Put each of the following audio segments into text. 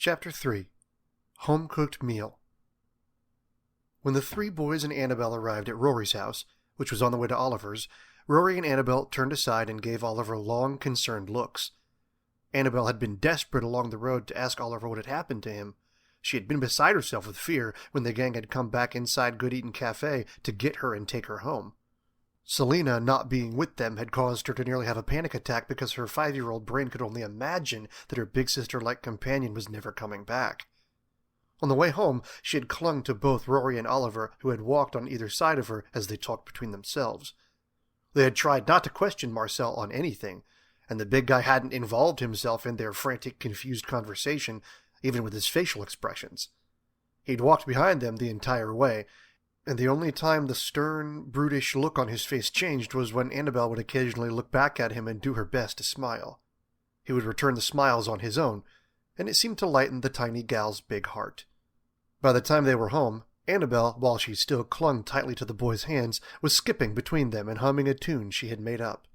Chapter 3 Homecooked Meal. When the three boys and Annabelle arrived at Rory's house, which was on the way to Oliver's, Rory and Annabelle turned aside and gave Oliver long, concerned looks. Annabelle had been desperate along the road to ask Oliver what had happened to him. She had been beside herself with fear when the gang had come back inside Good Eatin' Cafe to get her and take her home. Selena not being with them had caused her to nearly have a panic attack because her 5-year-old brain could only imagine that her big sister-like companion was never coming back. On the way home, she had clung to both Rory and Oliver, who had walked on either side of her as they talked between themselves. They had tried not to question Marcel on anything, and the big guy hadn't involved himself in their frantic, confused conversation, even with his facial expressions. He'd walked behind them the entire way, and the only time the stern, brutish look on his face changed was when Annabelle would occasionally look back at him and do her best to smile. He would return the smiles on his own, and it seemed to lighten the tiny gal's big heart. By the time they were home, Annabelle, while she still clung tightly to the boys' hands, was skipping between them and humming a tune she had made up.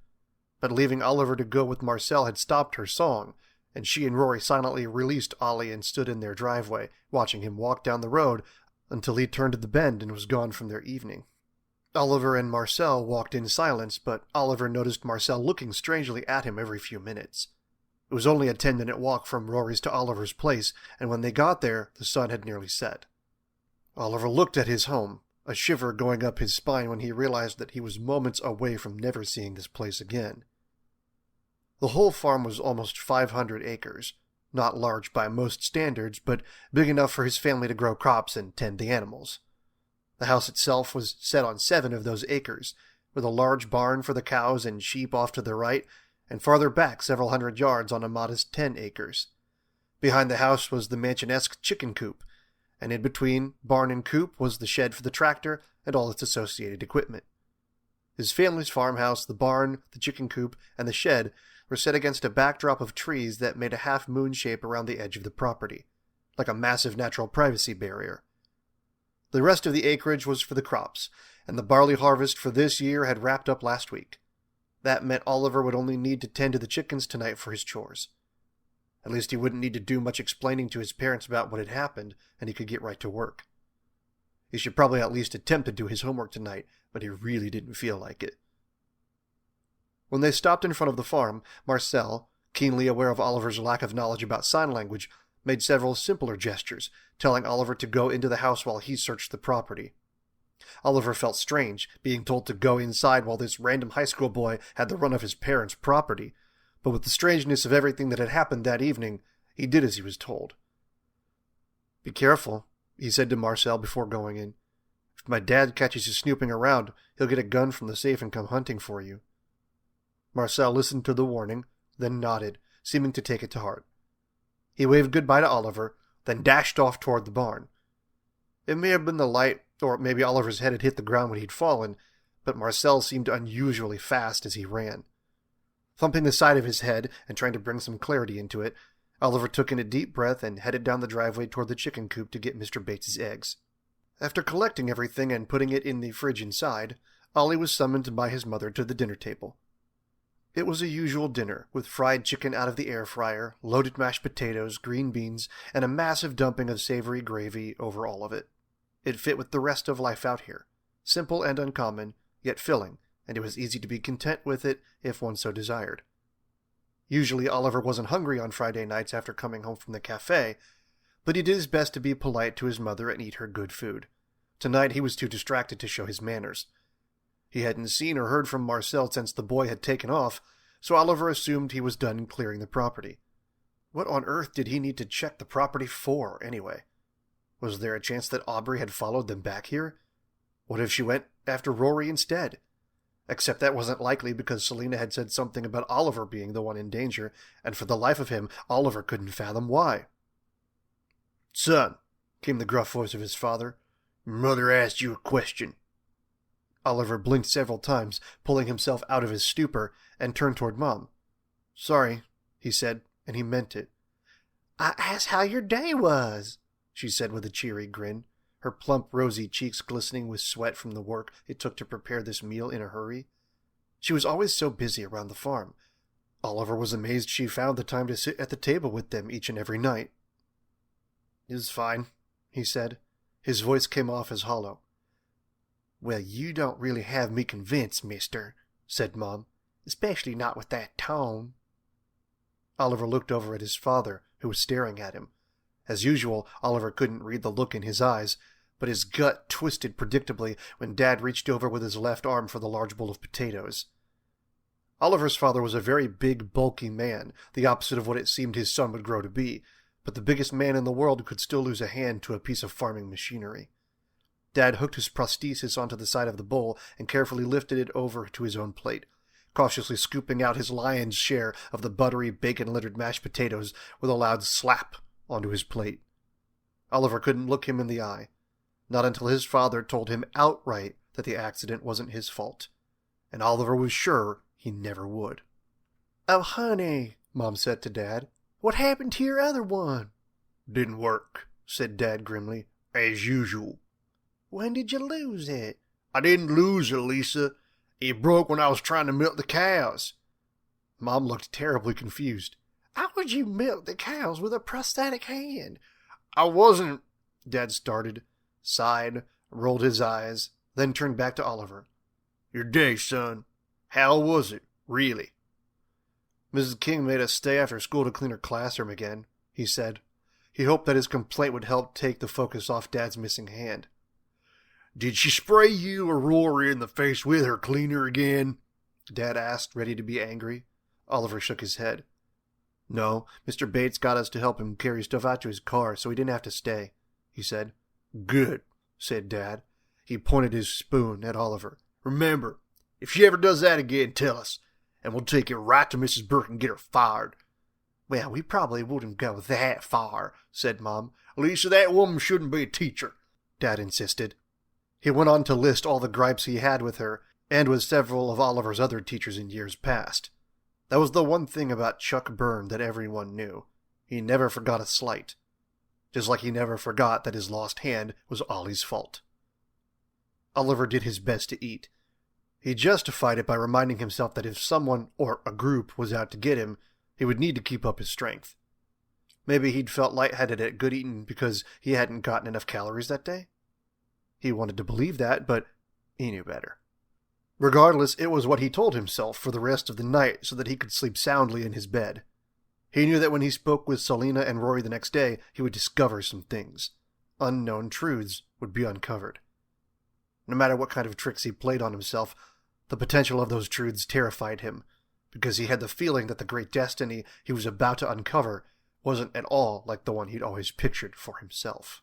But leaving Oliver to go with Marcel had stopped her song, and she and Rory silently released Ollie and stood in their driveway, watching him walk down the road until he turned at the bend and was gone from their evening. Oliver and Marcel walked in silence, but Oliver noticed Marcel looking strangely at him every few minutes. It was only a 10-minute walk from Rory's to Oliver's place, and when they got there, the sun had nearly set. Oliver looked at his home, a shiver going up his spine when he realized that he was moments away from never seeing this place again. The whole farm was almost 500 acres, not large by most standards, but big enough for his family to grow crops and tend the animals. The house itself was set on 7 of those acres, with a large barn for the cows and sheep off to the right, and farther back several hundred yards on a modest 10 acres. Behind the house was the mansion-esque chicken coop, and in between barn and coop was the shed for the tractor and all its associated equipment. His family's farmhouse, the barn, the chicken coop, and the shed were set against a backdrop of trees that made a half-moon shape around the edge of the property, like a massive natural privacy barrier. The rest of the acreage was for the crops, and the barley harvest for this year had wrapped up last week. That meant Oliver would only need to tend to the chickens tonight for his chores. At least he wouldn't need to do much explaining to his parents about what had happened, and he could get right to work. He should probably at least attempt to do his homework tonight, but he really didn't feel like it. When they stopped in front of the farm, Marcel, keenly aware of Oliver's lack of knowledge about sign language, made several simpler gestures, telling Oliver to go into the house while he searched the property. Oliver felt strange, being told to go inside while this random high school boy had the run of his parents' property, but with the strangeness of everything that had happened that evening, he did as he was told. "Be careful," he said to Marcel before going in. "If my dad catches you snooping around, he'll get a gun from the safe and come hunting for you." Marcel listened to the warning, then nodded, seeming to take it to heart. He waved goodbye to Oliver, then dashed off toward the barn. It may have been the light, or maybe Oliver's head had hit the ground when he'd fallen, but Marcel seemed unusually fast as he ran. Thumping the side of his head and trying to bring some clarity into it, Oliver took in a deep breath and headed down the driveway toward the chicken coop to get Mr. Bates's eggs. After collecting everything and putting it in the fridge inside, Ollie was summoned by his mother to the dinner table. It was a usual dinner, with fried chicken out of the air fryer, loaded mashed potatoes, green beans, and a massive dumping of savory gravy over all of it. It fit with the rest of life out here. Simple and uncommon, yet filling, and it was easy to be content with it if one so desired. Usually Oliver wasn't hungry on Friday nights after coming home from the cafe, but he did his best to be polite to his mother and eat her good food. Tonight he was too distracted to show his manners. He hadn't seen or heard from Marcel since the boy had taken off, so Oliver assumed he was done clearing the property. What on earth did he need to check the property for, anyway? Was there a chance that Aubrey had followed them back here? What if she went after Rory instead? Except that wasn't likely because Selena had said something about Oliver being the one in danger, and for the life of him, Oliver couldn't fathom why. "Son," came the gruff voice of his father, "Mother asked you a question." Oliver blinked several times, pulling himself out of his stupor, and turned toward Mom. "Sorry," he said, and he meant it. "I asked how your day was," she said with a cheery grin, her plump, rosy cheeks glistening with sweat from the work it took to prepare this meal in a hurry. She was always so busy around the farm. Oliver was amazed she found the time to sit at the table with them each and every night. "It's fine," he said. His voice came off as hollow. "Well, you don't really have me convinced, mister," said Mom. "Especially not with that tone." Oliver looked over at his father, who was staring at him. As usual, Oliver couldn't read the look in his eyes, but his gut twisted predictably when Dad reached over with his left arm for the large bowl of potatoes. Oliver's father was a very big, bulky man, the opposite of what it seemed his son would grow to be, but the biggest man in the world could still lose a hand to a piece of farming machinery. Dad hooked his prosthesis onto the side of the bowl and carefully lifted it over to his own plate, cautiously scooping out his lion's share of the buttery, bacon-littered mashed potatoes with a loud slap onto his plate. Oliver couldn't look him in the eye, not until his father told him outright that the accident wasn't his fault, and Oliver was sure he never would. "Oh, honey," Mom said to Dad, "what happened to your other one?" "Didn't work," said Dad grimly, "as usual." "When did you lose it?" "I didn't lose it, Lisa. It broke when I was trying to milk the cows." Mom looked terribly confused. "How would you milk the cows with a prosthetic hand?" "I wasn't," Dad started, sighed, rolled his eyes, then turned back to Oliver. "Your day, son. How was it, really?" "Mrs. King made us stay after school to clean her classroom again," he said. He hoped that his complaint would help take the focus off Dad's missing hand. "Did she spray you or Rory in the face with her cleaner again?" Dad asked, ready to be angry. Oliver shook his head. "No, Mr. Bates got us to help him carry stuff out to his car, so he didn't have to stay," he said. "Good," said Dad. He pointed his spoon at Oliver. "Remember, if she ever does that again, tell us, and we'll take it right to Mrs. Burke and get her fired." "Well, we probably wouldn't go that far," said Mom. "Lisa, that woman shouldn't be a teacher," Dad insisted. He went on to list all the gripes he had with her, and with several of Oliver's other teachers in years past. That was the one thing about Chuck Byrne that everyone knew. He never forgot a slight. Just like he never forgot that his lost hand was Ollie's fault. Oliver did his best to eat. He justified it by reminding himself that if someone, or a group, was out to get him, he would need to keep up his strength. Maybe he'd felt lightheaded at good eating because he hadn't gotten enough calories that day? He wanted to believe that, but he knew better. Regardless, it was what he told himself for the rest of the night so that he could sleep soundly in his bed. He knew that when he spoke with Selena and Rory the next day, he would discover some things. Unknown truths would be uncovered. No matter what kind of tricks he played on himself, the potential of those truths terrified him, because he had the feeling that the great destiny he was about to uncover wasn't at all like the one he'd always pictured for himself.